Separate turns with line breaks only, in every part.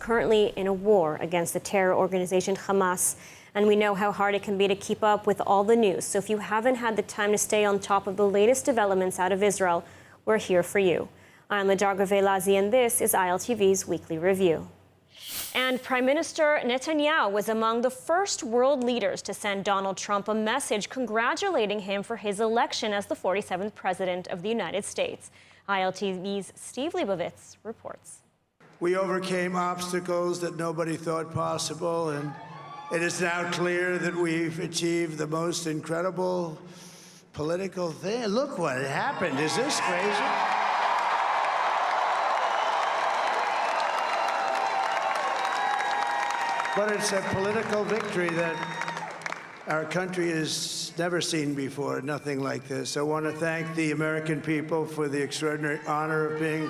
currently in a war against the terror organization Hamas. And we know how hard it can be to keep up with all the news. So if you haven't had the time to stay on top of the latest developments out of Israel, we're here for you. I'm Ladar Gavelazi, and this is ILTV's Weekly Review. And Prime Minister Netanyahu was among the first world leaders to send Donald Trump a message congratulating him for his election as the 47th President of the United States. ILTV's Steve Leibovitz reports.
We overcame obstacles that nobody thought possible, and it is now clear that we've achieved the most incredible political thing. Look what happened. Is this crazy? But it's a political victory that our country has never seen before, nothing like this. I want to thank the American people for the extraordinary honor of being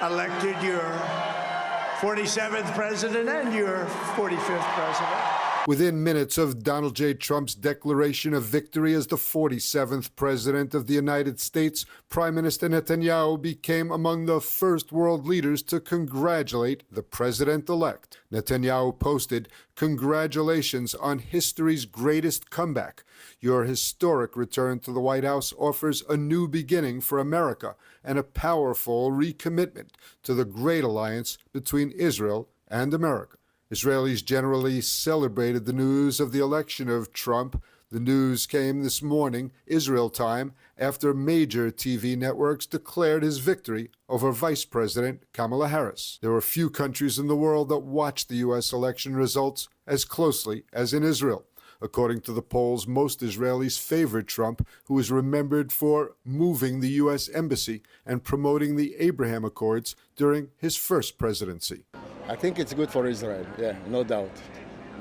elected your 47th president and your 45th president.
Within minutes of Donald J. Trump's declaration of victory as the 47th President of the United States, Prime Minister Netanyahu became among the first world leaders to congratulate the president-elect. Netanyahu posted, "Congratulations on history's greatest comeback. Your historic return to the White House offers a new beginning for America and a powerful recommitment to the great alliance between Israel and America." Israelis generally celebrated the news of the election of Trump. The news came this morning, Israel time, after major TV networks declared his victory over Vice President Kamala Harris. There were few countries in the world that watched the U.S. election results as closely as in Israel. According to the polls, most Israelis favored Trump, who was remembered for moving the U.S. embassy and promoting the Abraham Accords during his first presidency.
I think it's good for Israel, yeah, no doubt.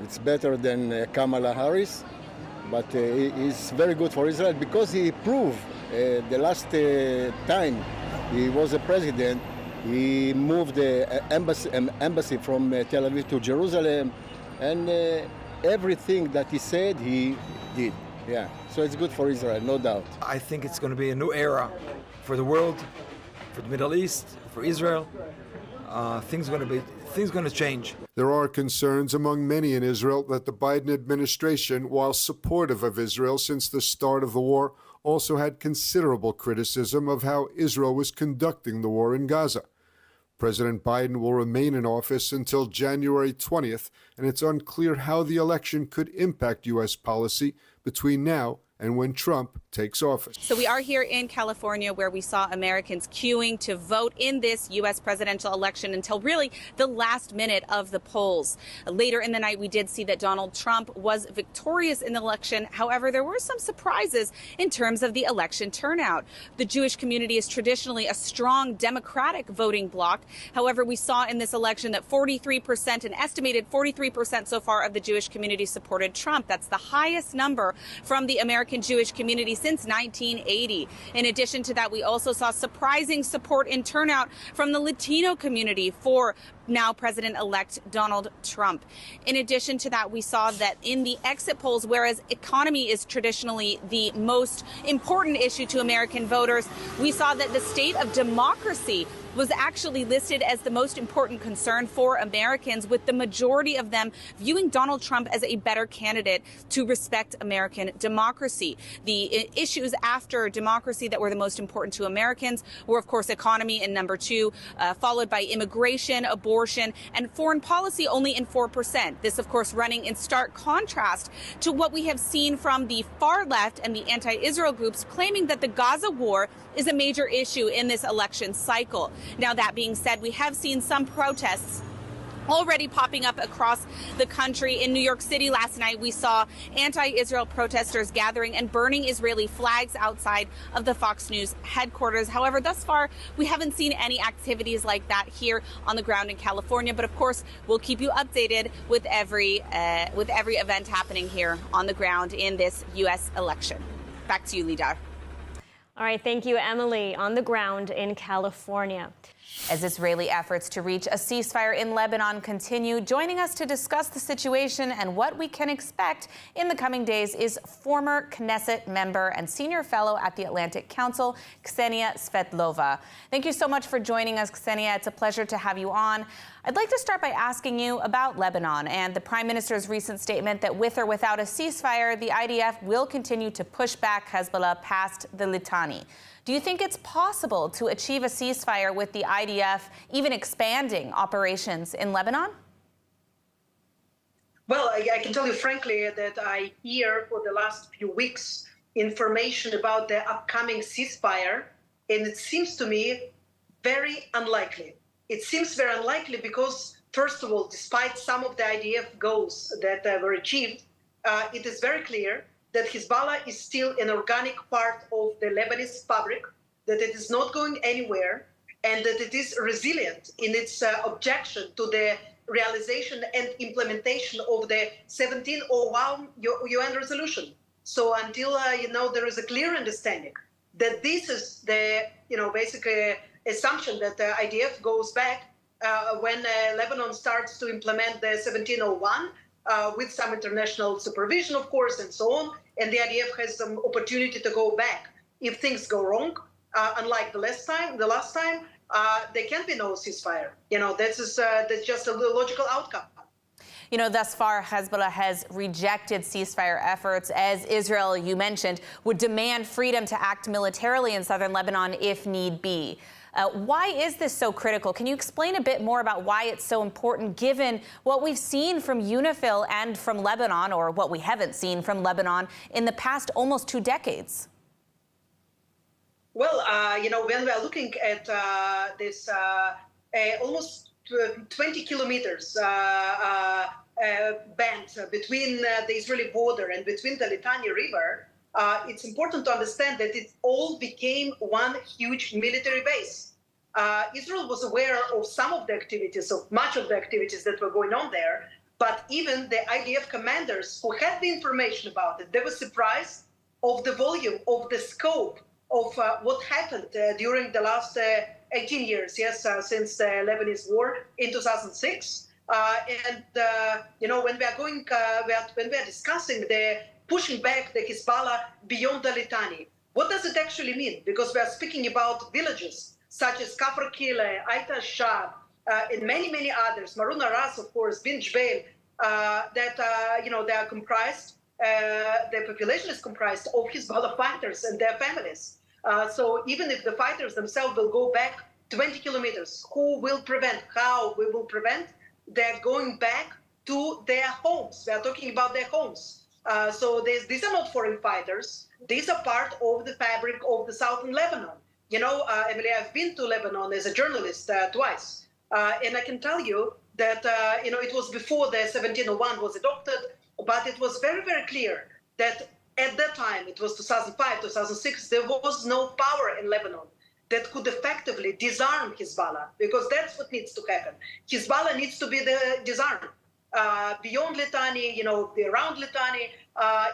It's better than Kamala Harris, but it's very good for Israel because he proved the last time he was a president, he moved the embassy from Tel Aviv to Jerusalem, and everything that he said, he did. Yeah, so it's good for Israel, no doubt.
I think it's going to be a new era for the world, for the Middle East, for Israel. Things going to change.
There are concerns among many in Israel that the Biden administration, while supportive of Israel since the start of the war, also had considerable criticism of how Israel was conducting the war in Gaza. President Biden will remain in office until January 20th, and it's unclear how the election could impact U.S. policy between now and when Trump takes office.
So we are here in California, where we saw Americans queuing to vote in this U.S. presidential election until really the last minute of the polls. Later in the night, we did see that Donald Trump was victorious in the election. However, there were some surprises in terms of the election turnout. The Jewish community is traditionally a strong Democratic voting bloc. However, we saw in this election that 43%, an estimated 43% so far of the Jewish community supported Trump. That's the highest number from the American Jewish community since 1980. In addition to that, we also saw surprising support and turnout from the Latino community for now President-elect Donald Trump. In addition to that, we saw that in the exit polls, whereas economy is traditionally the most important issue to American voters, we saw that the state of democracy was actually listed as the most important concern for Americans, with the majority of them viewing Donald Trump as a better candidate to respect American democracy. The issues after democracy that were the most important to Americans were, of course, economy in number 2, followed by immigration, abortion, and foreign policy only in 4%. This, of course, running in stark contrast to what we have seen from the far left and the anti-Israel groups claiming that the Gaza war is a major issue in this election cycle. Now, that being said, we have seen some protests already popping up across the country. In New York City last night, we saw anti-Israel protesters gathering and burning Israeli flags outside of the Fox News headquarters. However, thus far, we haven't seen any activities like that here on the ground in California. But of course, we'll keep you updated with every event happening here on the ground in this U.S. election. Back to you, Lidar.
All right, thank you, Emily, on the ground in California.
As Israeli efforts to reach a ceasefire in Lebanon continue, joining us to discuss the situation and what we can expect in the coming days is former Knesset member and senior fellow at the Atlantic Council, Ksenia Svetlova. Thank you so much for joining us, Ksenia. It's a pleasure to have you on. I'd like to start by asking you about Lebanon and the Prime Minister's recent statement that with or without a ceasefire, the IDF will continue to push back Hezbollah past the Litani. Do you think it's possible to achieve a ceasefire with the IDF even expanding operations in Lebanon?
Well, I can tell you frankly that I hear for the last few weeks information about the upcoming ceasefire, and it seems to me very unlikely. It seems very unlikely because, first of all, despite some of the IDF goals that were achieved, it is very clear that Hezbollah is still an organic part of the Lebanese fabric, that it is not going anywhere, and that it is resilient in its objection to the realization and implementation of the 1701 UN resolution. So until there is a clear understanding that this is the basic assumption that the IDF goes back when Lebanon starts to implement the 1701 with some international supervision, of course, and so on, and the IDF has some opportunity to go back if things go wrong. Unlike the last time, there can be no ceasefire. That's just a logical outcome.
Thus far, Hezbollah has rejected ceasefire efforts, as Israel, you mentioned, would demand freedom to act militarily in southern Lebanon if need be. Why is this so critical? Can you explain a bit more about why it's so important, given what we've seen from UNIFIL and from Lebanon, or what we haven't seen from Lebanon in the past almost 2 decades?
Well, when we are looking at this almost 20 kilometers band between the Israeli border and between the Litani River, it's important to understand that it all became one huge military base. Israel was aware of some of the activities, of much of the activities that were going on there, but even the IDF commanders who had the information about it, they were surprised of the volume, of the scope of what happened during the last 18 years, since the Lebanese war in 2006. When we are discussing the pushing back the Hezbollah beyond the Litani, what does it actually mean? Because we are speaking about villages such as Kafr Kile, Aita Shab, and many, many others, Marun Aras, of course, Bin Jbeil, that they are comprised. The population is comprised of Hezbollah fighters and their families. So even if the fighters themselves will go back 20 kilometers, how we will prevent their going back to their homes? We are talking about their homes. So these are not foreign fighters. These are part of the fabric of the southern Lebanon. Emily, I've been to Lebanon as a journalist twice. And I can tell you that, it was before the 1701 was adopted, but it was very, very clear that at that time, it was 2005, 2006, there was no power in Lebanon that could effectively disarm Hezbollah, because that's what needs to happen. Hezbollah needs to be disarmed beyond Litani, around Litani,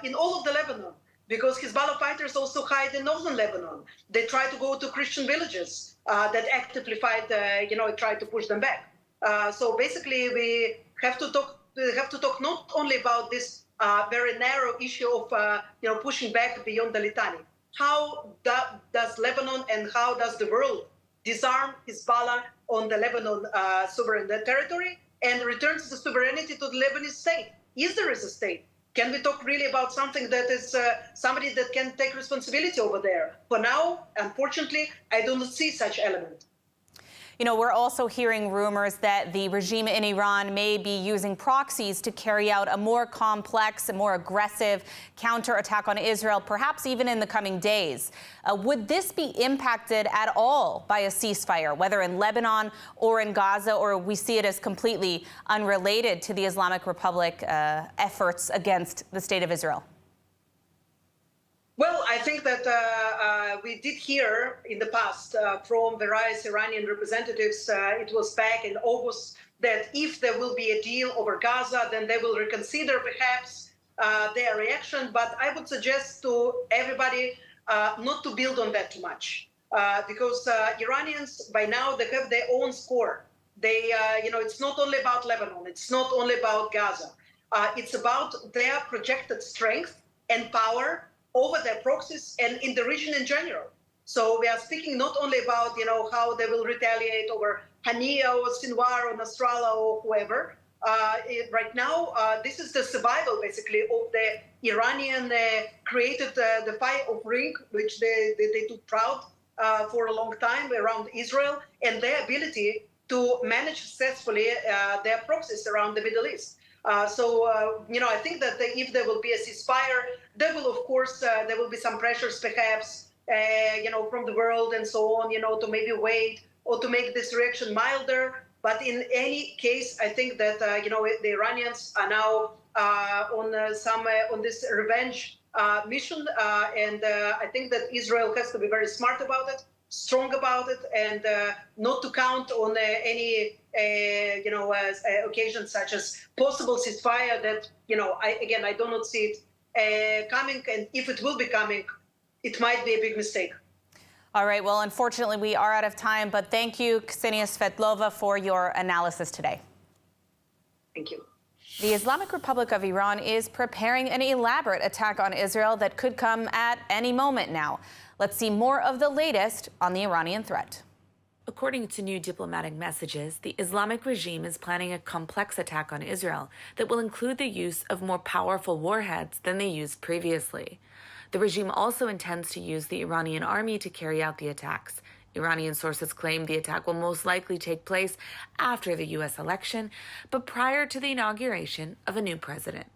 in all of the Lebanon, because Hezbollah fighters also hide in northern Lebanon. They try to go to Christian villages that actively fight, try to push them back. So basically, we have to talk not only about this very narrow issue of pushing back beyond the Litani. How does Lebanon and how does the world disarm Hezbollah on the Lebanon sovereign territory and returns the sovereignty to the Lebanese state? Is there a state? Can we talk really about something that is somebody that can take responsibility over there? For now, unfortunately, I don't see such element.
We're also hearing rumors that the regime in Iran may be using proxies to carry out a more complex and more aggressive counterattack on Israel, perhaps even in the coming days. Would this be impacted at all by a ceasefire, whether in Lebanon or in Gaza, or we see it as completely unrelated to the Islamic Republic efforts against the State of Israel?
Well, I think that we did hear in the past from various Iranian representatives, it was back in August, that if there will be a deal over Gaza, then they will reconsider perhaps their reaction. But I would suggest to everybody not to build on that too much, because Iranians, by now, they have their own score. They, it's not only about Lebanon, it's not only about Gaza. It's about their projected strength and power over their proxies and in the region in general. So we are speaking not only about, how they will retaliate over Hania or Sinwar or Nasrallah or whoever. Right now, this is the survival, basically, of the Iranian created the fire of ring, which they took proud for a long time around Israel, and their ability to manage successfully their proxies around the Middle East. I think that if there will be a ceasefire, there will, of course, there will be some pressures, perhaps, from the world and so on, to maybe wait or to make this reaction milder. But in any case, I think that the Iranians are now on this revenge mission, and I think that Israel has to be very smart about it, strong about it, and not to count on any occasions such as possible ceasefire. That I do not see it coming, and if it will be coming, it might be a big mistake.
All right, well, unfortunately, we are out of time, but thank you, Ksenia Svetlova, for your analysis today.
Thank you.
The Islamic Republic of Iran is preparing an elaborate attack on Israel that could come at any moment now. Let's see more of the latest on the Iranian threat.
According to new diplomatic messages, the Islamic regime is planning a complex attack on Israel that will include the use of more powerful warheads than they used previously. The regime also intends to use the Iranian army to carry out the attacks. Iranian sources claim the attack will most likely take place after the U.S. election, but prior to the inauguration of a new president.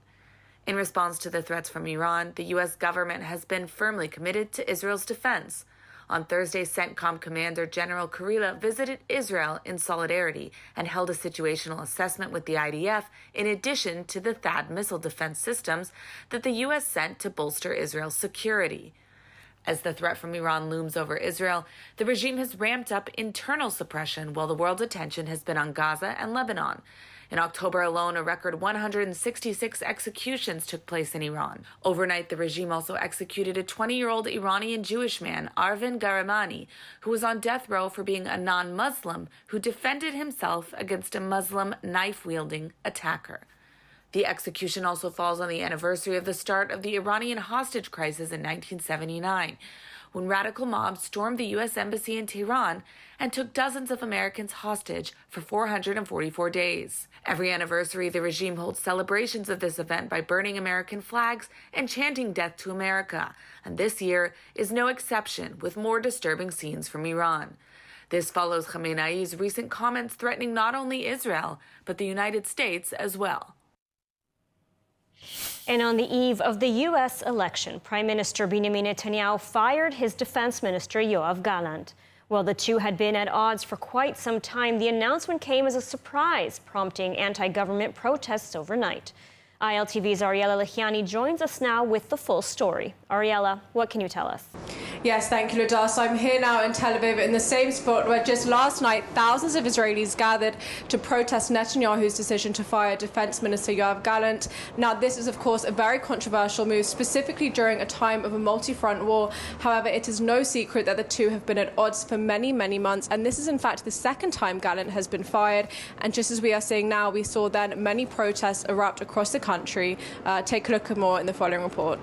In response to the threats from Iran, the U.S. government has been firmly committed to Israel's defense. On Thursday, CENTCOM Commander General Kurila visited Israel in solidarity and held a situational assessment with the IDF in addition to the THAAD missile defense systems that the U.S. sent to bolster Israel's security. As the threat from Iran looms over Israel, the regime has ramped up internal suppression while the world's attention has been on Gaza and Lebanon. In October alone, a record 166 executions took place in Iran. Overnight, the regime also executed a 20-year-old Iranian Jewish man, Arvin Garamani, who was on death row for being a non-Muslim who defended himself against a Muslim knife-wielding attacker. The execution also falls on the anniversary of the start of the Iranian hostage crisis in 1979, when radical mobs stormed the U.S. Embassy in Tehran and took dozens of Americans hostage for 444 days. Every anniversary, the regime holds celebrations of this event by burning American flags and chanting "Death to America," and this year is no exception, with more disturbing scenes from Iran. This follows Khamenei's recent comments threatening not only Israel, but the United States as well.
And on the eve of the U.S. election, Prime Minister Benjamin Netanyahu fired his defense minister, Yoav Gallant. While the two had been at odds for quite some time, the announcement came as a surprise, prompting anti-government protests overnight. ILTV's Ariella Lehiani joins us now with the full story. Ariella, what can you tell us?
Yes, thank you, Ladas. I'm here now in Tel Aviv in the same spot where just last night thousands of Israelis gathered to protest Netanyahu's decision to fire Defense Minister Yoav Gallant. Now, this is, of course, a very controversial move, specifically during a time of a multi-front war. However, it is no secret that the two have been at odds for many, many months, and this is, in fact, the second time Gallant has been fired. And just as we are seeing now, we saw then many protests erupt across the country. Take a look at more in the following report.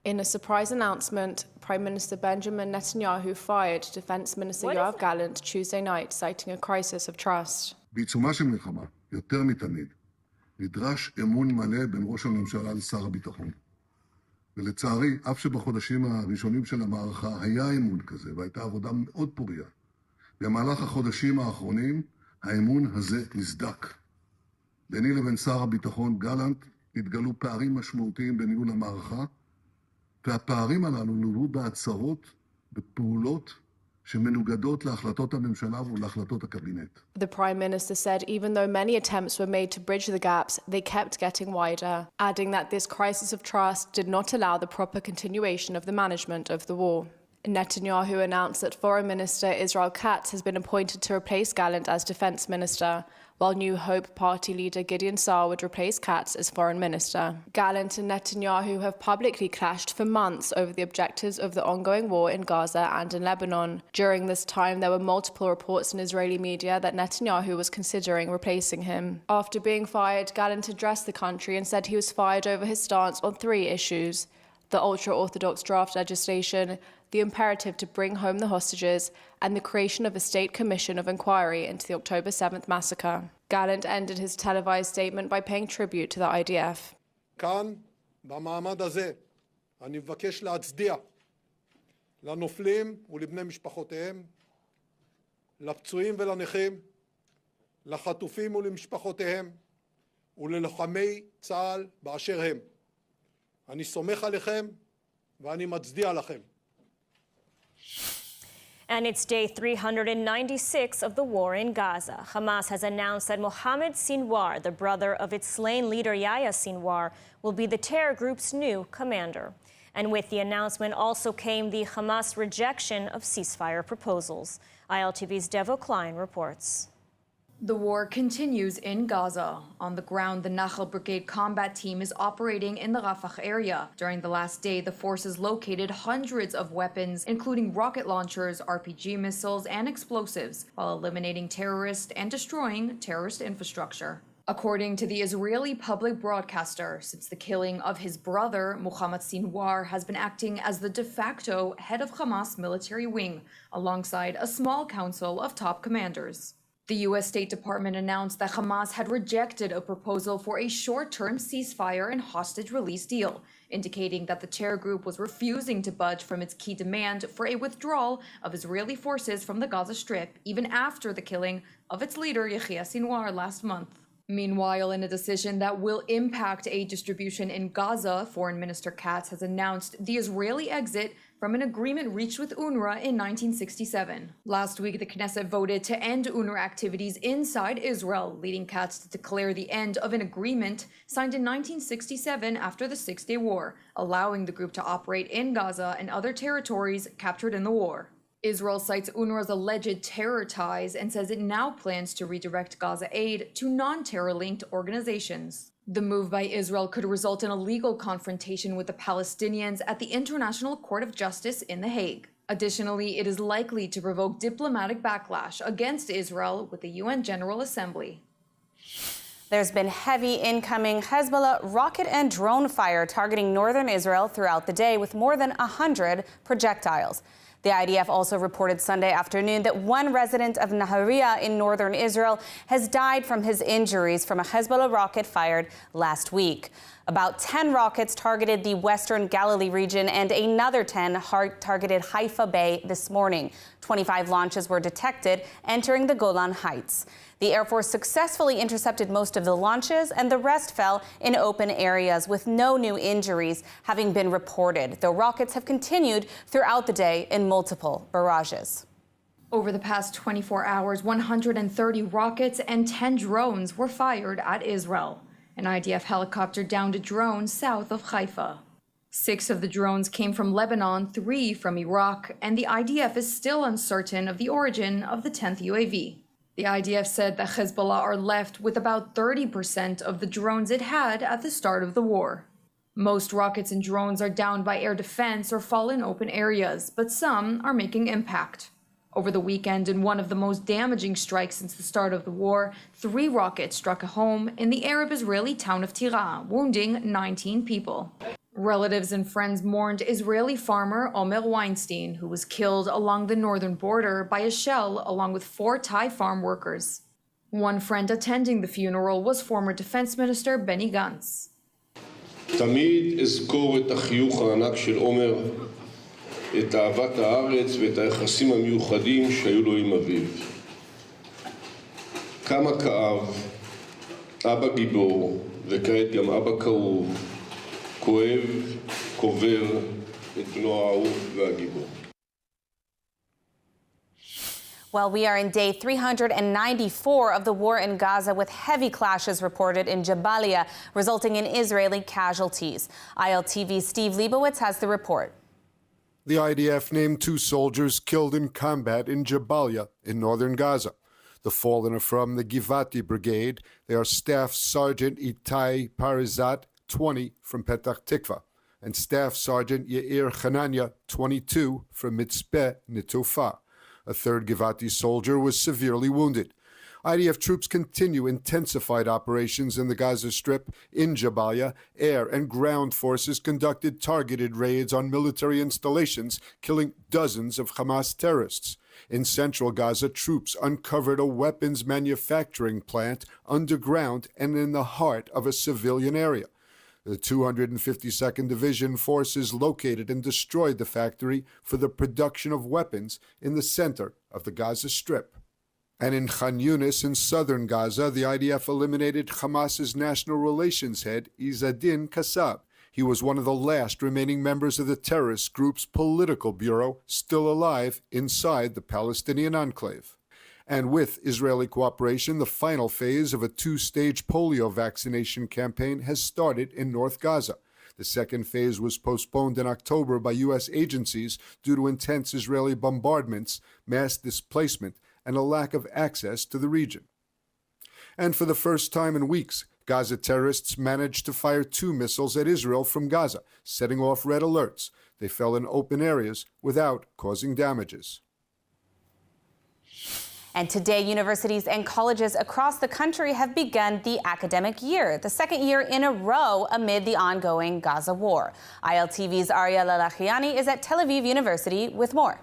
In a surprise announcement, Prime Minister Benjamin Netanyahu fired Defense Minister Yoav Gallant Tuesday night, citing a crisis of trust.
בעיצומה של מלחמה, יותר מתמיד, נדרש אמון מלא בין ראש הממשלה לשר הביטחון. ולצערי, אף שבחודשים הראשונים של המערכה היה אמון כזה, והייתה עבודה מאוד פוריה, במהלך החודשים האחרונים, האמון הזה נסדק. ביני לבין שר הביטחון גלנט התגלו פערים משמעותיים בניהול המערכה, והפערים הללו נולדו בהצהרות, בפעולות שמנוגדות להחלטות הממשלה ולהחלטות הקבינט.
The Prime Minister said even though many attempts were made to bridge the gaps, they kept getting wider, adding that this crisis of trust did not allow the proper continuation of the management of the war. Netanyahu announced that Foreign Minister Israel Katz has been appointed to replace Gallant as Defense Minister, while New Hope party leader Gideon Saar would replace Katz as Foreign Minister. Gallant and Netanyahu have publicly clashed for months over the objectives of the ongoing war in Gaza and in Lebanon. During this time, there were multiple reports in Israeli media that Netanyahu was considering replacing him. After being fired, Gallant addressed the country and said he was fired over his stance on three issues: the ultra-Orthodox draft legislation, the imperative to bring home the hostages, and the creation of a state commission of inquiry into the October 7th massacre. Gallant ended his televised statement by paying tribute to the IDF.
כאן, במעמד הזה, אני מבקש להצדיע לנופלים ולבני משפחותיהם, לפצועים ולנכים, לחטופים ולמשפחותיהם, וללוחמי צה"ל באשר הם. אני סומך עליכם ואני מצדיע לכם.
And it's day 396 of the war in Gaza. Hamas has announced that Mohammed Sinwar, the brother of its slain leader Yahya Sinwar, will be the terror group's new commander. And with the announcement also came the Hamas rejection of ceasefire proposals. ILTV's Devo Klein reports.
The war continues in Gaza. On the ground, the Nahal Brigade combat team is operating in the Rafah area. During the last day, the forces located hundreds of weapons, including rocket launchers, RPG missiles, and explosives, while eliminating terrorists and destroying terrorist infrastructure. According to the Israeli public broadcaster, since the killing of his brother, Mohammed Sinwar has been acting as the de facto head of Hamas military wing, alongside a small council of top commanders. The U.S. State Department announced that Hamas had rejected a proposal for a short-term ceasefire and hostage release deal, indicating that the terror group was refusing to budge from its key demand for a withdrawal of Israeli forces from the Gaza Strip, even after the killing of its leader, Yahya Sinwar, last month. Meanwhile, in a decision that will impact aid distribution in Gaza, Foreign Minister Katz has announced the Israeli exit from an agreement reached with UNRWA in 1967. Last week, the Knesset voted to end UNRWA activities inside Israel, leading Katz to declare the end of an agreement signed in 1967 after the Six-Day War, allowing the group to operate in Gaza and other territories captured in the war. Israel cites UNRWA's alleged terror ties and says it now plans to redirect Gaza aid to non-terror-linked organizations. The move by Israel could result in a legal confrontation with the Palestinians at the International Court of Justice in The Hague. Additionally, it is likely to provoke diplomatic backlash against Israel with the UN General Assembly.
There's been heavy incoming Hezbollah rocket and drone fire targeting northern Israel throughout the day, with more than 100 projectiles. The IDF also reported Sunday afternoon that one resident of Nahariya in northern Israel has died from his injuries from a Hezbollah rocket fired last week. About 10 rockets targeted the western Galilee region, and another 10 targeted Haifa Bay this morning. 25 launches were detected entering the Golan Heights. The Air Force successfully intercepted most of the launches, and the rest fell in open areas with no new injuries having been reported, though rockets have continued throughout the day in multiple barrages.
Over the past 24 hours, 130 rockets and 10 drones were fired at Israel. An IDF helicopter downed a drone south of Haifa. 6 of the drones came from Lebanon, 3 from Iraq, and the IDF is still uncertain of the origin of the 10th UAV. The IDF said that Hezbollah are left with about 30% of the drones it had at the start of the war. Most rockets and drones are downed by air defense or fall in open areas, but some are making impact. Over the weekend, in one of the most damaging strikes since the start of the war, 3 rockets struck a home in the Arab-Israeli town of Tira, wounding 19 people. Relatives and friends mourned Israeli farmer Omer Weinstein, who was killed along the northern border by a shell along with 4 Thai farm workers. One friend attending the funeral was former Defense Minister Benny Gantz.
תמיד אזכור את החיוך הענק של עומר, את אהבת הארץ ואת היחסים המיוחדים שהיו לו עם אביו. כמה כאב, אבא גיבור, וכעת גם אבא כאוב, כואב, קובר את בנו האהוב והגיבור.
Well, we are in day 394 of the war in Gaza, with heavy clashes reported in Jabalia, resulting in Israeli casualties. ILTV's Steve Leibowitz has the report.
The IDF named 2 soldiers killed in combat in Jabalia in northern Gaza. The fallen are from the Givati Brigade. They are Staff Sergeant Itai Parizat, 20, from Petach Tikva, and Staff Sergeant Yair Hanania, 22, from Mitzpeh Netofa. A third Givati soldier was severely wounded. IDF troops continue intensified operations in the Gaza Strip. In Jabalia, air and ground forces conducted targeted raids on military installations, killing dozens of Hamas terrorists. In central Gaza, troops uncovered a weapons manufacturing plant underground and in the heart of a civilian area. The 252nd Division forces located and destroyed the factory for the production of weapons in the center of the Gaza Strip. And in Khan Yunis in southern Gaza, the IDF eliminated Hamas's national relations head, Izzeddin Kassab. He was one of the last remaining members of the terrorist group's political bureau, still alive inside the Palestinian enclave. And with Israeli cooperation, the final phase of a two-stage polio vaccination campaign has started in North Gaza. The second phase was postponed in October by U.S. agencies due to intense Israeli bombardments, mass displacement, and a lack of access to the region. And for the first time in weeks, Gaza terrorists managed to fire 2 missiles at Israel from Gaza, setting off red alerts. They fell in open areas without causing damages.
And today, universities and colleges across the country have begun the academic year, the second year in a row amid the ongoing Gaza war. ILTV's Arya Lalachiani is at Tel Aviv University with more.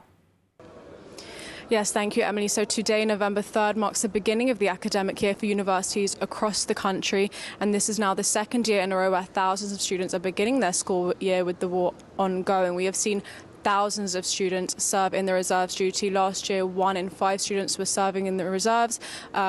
Yes, thank you, Emily. So today, November 3rd, marks the beginning of the academic year for universities across the country. And this is now the second year in a row where thousands of students are beginning their school year with the war ongoing. We have seen thousands of students serve in the reserves duty. Last year, 1 in 5 students were serving in the reserves,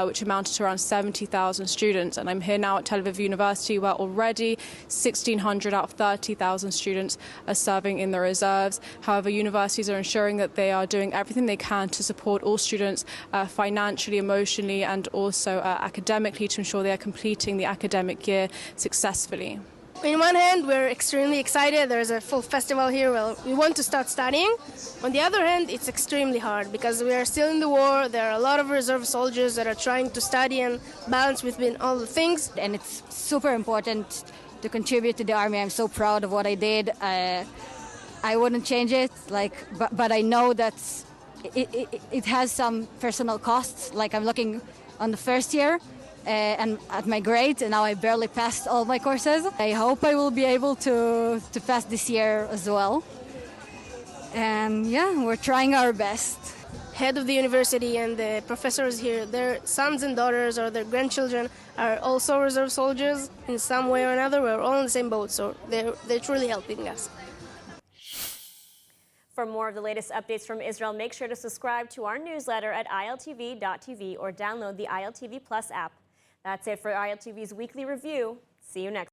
which amounted to around 70,000 students. And I'm here now at Tel Aviv University, where already 1,600 out of 30,000 students are serving in the reserves. However, universities are ensuring that they are doing everything they can to support all students financially, emotionally, and also academically to ensure they are completing the academic year successfully.
On one hand, we're extremely excited. There's a full festival here. Well, we want to start studying. On the other hand, it's extremely hard because we are still in the war. There are a lot of reserve soldiers that are trying to study and balance between all the things.
And it's super important to contribute to the army. I'm so proud of what I did. I wouldn't change it, but I know that it has some personal costs. Like I'm looking on the first year. And at my grades, and now I barely passed all my courses. I hope I will be able to pass this year as well. And yeah, we're trying our best.
Head of the university and the professors here, their sons and daughters or their grandchildren are also reserve soldiers in some way or another. We're all in the same boat, so they're truly helping us.
For more of the latest updates from Israel, make sure to subscribe to our newsletter at iltv.tv or download the ILTV Plus app. That's it for ILTV's weekly review. See you next time.